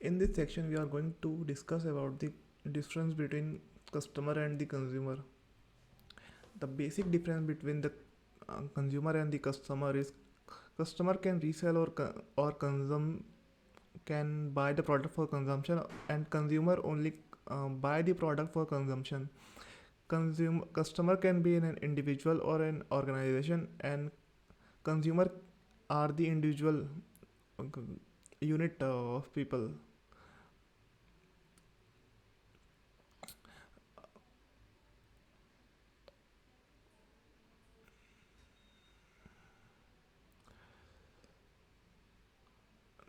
In this section, we are going to discuss about the difference between customer and the consumer. The basic difference between the consumer and the customer is customer can resell or consume can buy the product for consumption, and consumer only buy the product for consumption. Customer can be an individual or an organization, and consumer are the individual uh, unit of people.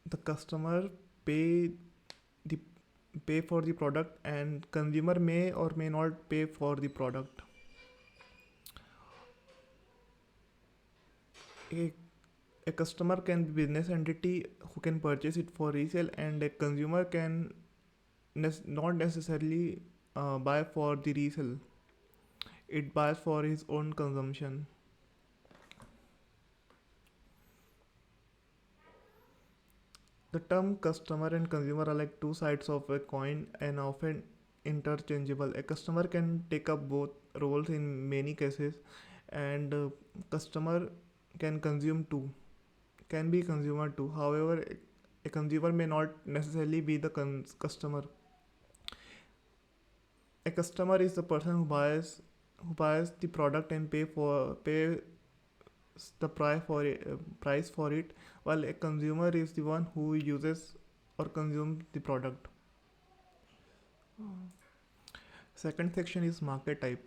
The customer pay the pay for the product, and consumer may or may not pay for the product. A, a customer can be business entity who can purchase it for resale, and a consumer can not necessarily buy for the resale. It buys for his own consumption. The term customer and consumer are like two sides of a coin and often interchangeable. A customer can take up both roles in many cases, and customer can consume too, can be consumer too. However, a consumer may not necessarily be the customer. A customer is the person who buys the product and pay the price for it, while a consumer is the one who uses or consumes the product. Second section is market type.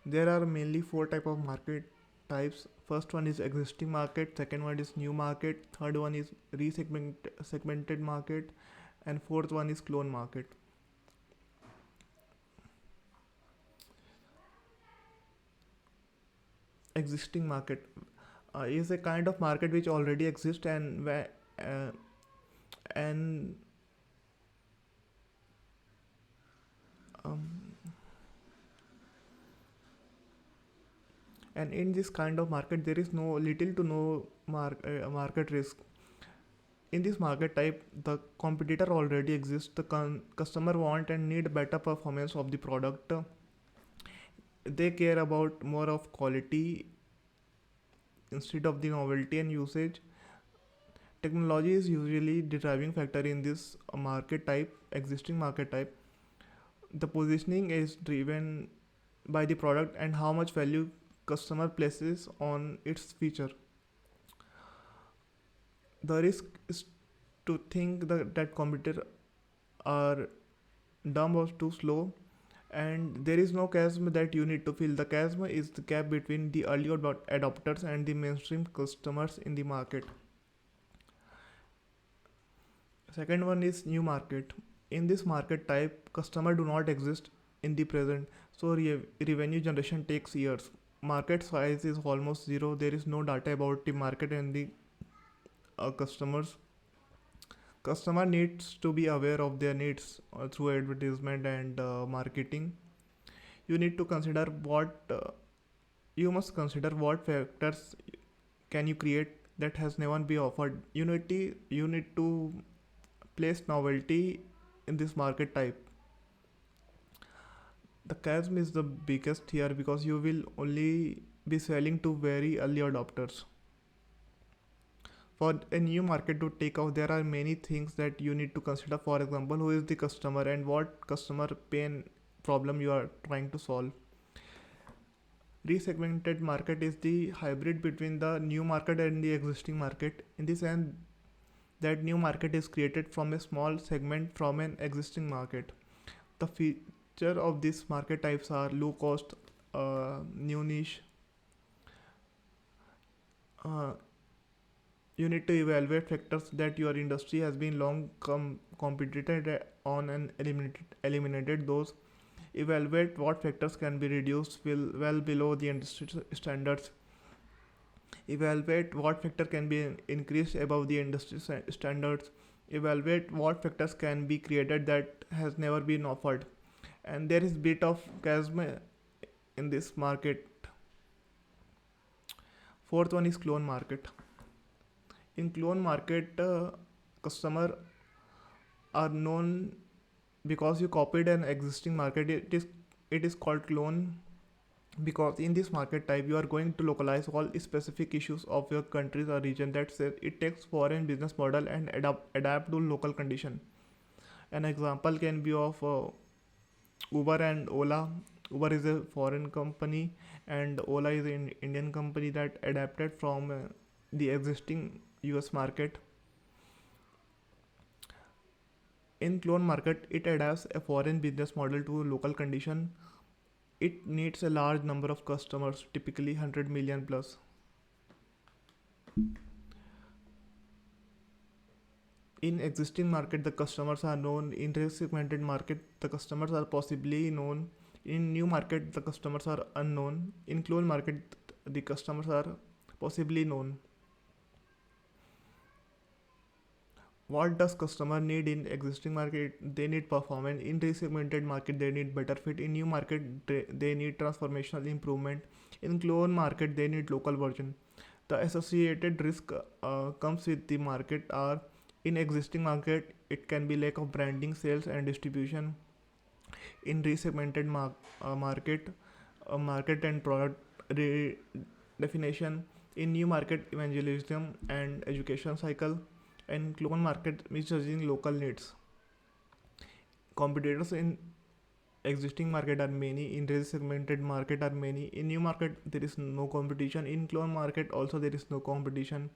There are mainly four type of market types. First one is existing market, second one is new market, third one is segmented market, and fourth one is clone market. Existing market is a kind of market which already exists, uh, and um, and in this kind of market there is no little to no market risk. In this market type, the competitor already exists. The customer want and need better performance of the product. They care about more of quality instead of the novelty and usage. Technology is usually the driving factor in this market type, existing market type. The positioning is driven by the product and how much value customer places on its feature. The risk is to think that competitors are dumb or too slow, and there is no chasm that you need to fill. The chasm is the gap between the early adopters and the mainstream customers in the market. Second one is new market. In this market type, customer do not exist in the present, so revenue generation takes years. Market size is almost zero. There is no data about the market and the customers. Customer needs to be aware of their needs through advertisement and marketing. You need to consider what you must consider what factors can you create that has never been offered. You need to place novelty in this market type. The chasm is the biggest here because you will only be selling to very early adopters. For a new market to take off, there are many things that you need to consider. For example, who is the customer and what customer pain problem you are trying to solve. Resegmented market is the hybrid between the new market and the existing market. In the sense that new market is created from a small segment from an existing market. The feature of these market types are low cost, new niche. Uh, you need to evaluate factors that your industry has been long competed on and eliminated those. Evaluate what factors can be reduced well below the industry standards. Evaluate what factor can be increased above the industry standards. Evaluate what factors can be created that has never been offered. And there is bit of chasm in this market. Fourth one is clone market. In clone market, customer are known because you copied an existing market. It is called clone because in this market type you are going to localize all specific issues of your countries or region. That said, it takes foreign business model and adapt to local condition. An example can be of Uber and Ola. Uber is a foreign company and Ola is an Indian company that adapted from the existing US market. In clone market, it adapts a foreign business model to local condition. It needs a large number of customers, typically 100 million plus. In existing market, the customers are known. In segmented market, the customers are possibly known. In new market, the customers are unknown. In clone market, the customers are possibly known. What does customer need in existing market? They need performance. In resegmented market, they need better fit. In new market, they need transformational improvement. In clone market, they need local version. The associated risk comes with the market are in existing market, it can be lack of branding, sales and distribution. In resegmented market, market and product definition. In new market, evangelism and education cycle. And clone market, misjudging local needs. Competitors in existing market are many. In segmented market are many. In new market, there is no competition. In clone market, also there is no competition.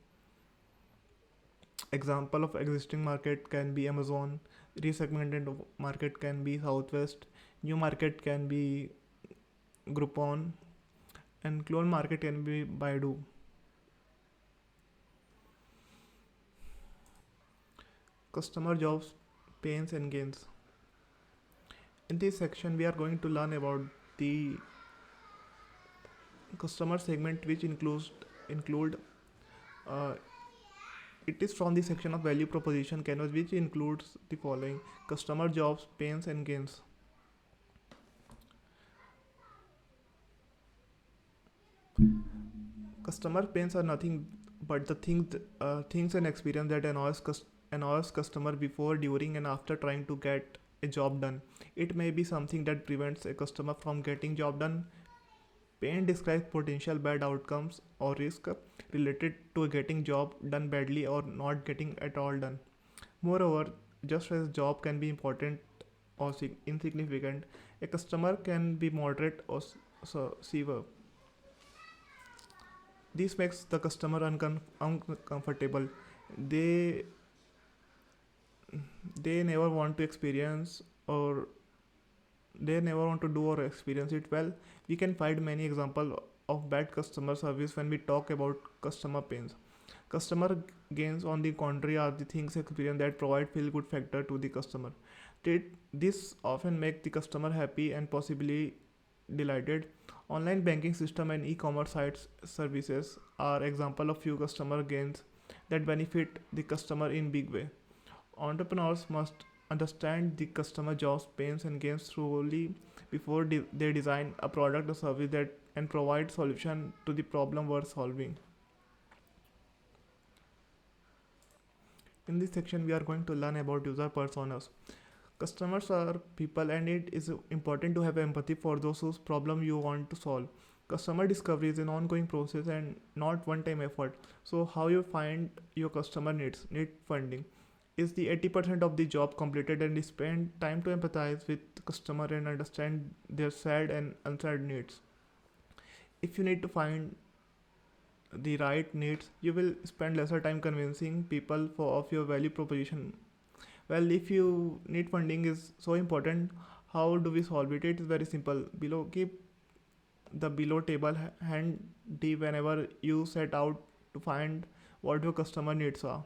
Example of existing market can be Amazon. Resegmented market can be Southwest. New market can be Groupon. And clone market can be Baidu. Customer jobs, pains and gains. In this section, we are going to learn about the customer segment, which include uh, it is from the section of value proposition canvas, which includes the following: customer jobs, pains and gains. Customer pains are nothing but the things and experience that annoys customer before, during, and after trying to get a job done. It may be something that prevents a customer from getting job done. Pain describes potential bad outcomes or risk related to getting job done badly or not getting at all done. Moreover, just as job can be important or insignificant, a customer can be moderate or severe. This makes the customer uncomfortable. They they never want to experience or they never want to do or experience it. Well, we can find many examples of bad customer service when we talk about customer pains. Customer gains, on the contrary, are the things experience that provide feel good factor to the customer. This often make the customer happy and possibly delighted. Online banking system and e-commerce sites services are example of few customer gains that benefit the customer in big way. Entrepreneurs must understand the customer jobs, pains and gains thoroughly before they design a product or service that and provide solution to the problem worth solving. In this section, we are going to learn about user personas. Customers are people, and it is important to have empathy for those whose problem you want to solve. Customer discovery is an ongoing process and not one-time effort. So, how you find your customer need funding is the 80% of the job completed, and spend time to empathize with the customer and understand their sad and unsaid needs. If you need to find the right needs, you will spend lesser time convincing people of your value proposition. Well, if you need funding is so important, how do we solve it? It is very simple. Below, keep the below table handy whenever you set out to find what your customer needs are.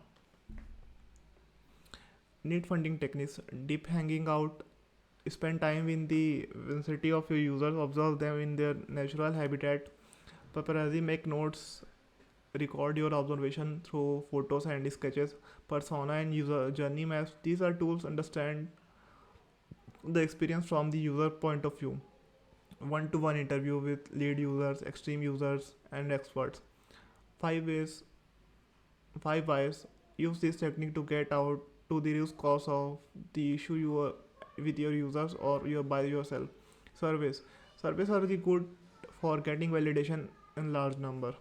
Need funding techniques: deep hanging out. Spend time in the vicinity of your users, observe them in their natural habitat. Paparazzi, make notes, record your observation through photos and sketches. Persona and user journey maps, these are tools understand the experience from the user point of view. One-to-one interview with lead users, extreme users and experts. 5 ways 5 whys. Use this technique to get out to the root cause of the issue you are with your users or you by yourself. Surveys. Surveys are the good for getting validation in large number.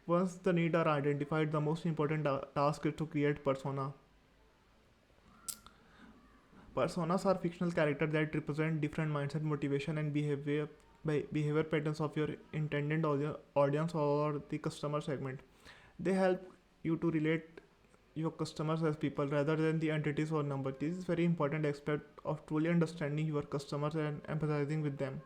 Once the need are identified, the most important task is to create persona. Personas are fictional characters that represent different mindset, motivation, and behavior patterns of your intended audience or the customer segment. They help you to relate your customers as people rather than the entities or numbers. This is very important aspect of truly understanding your customers and empathizing with them.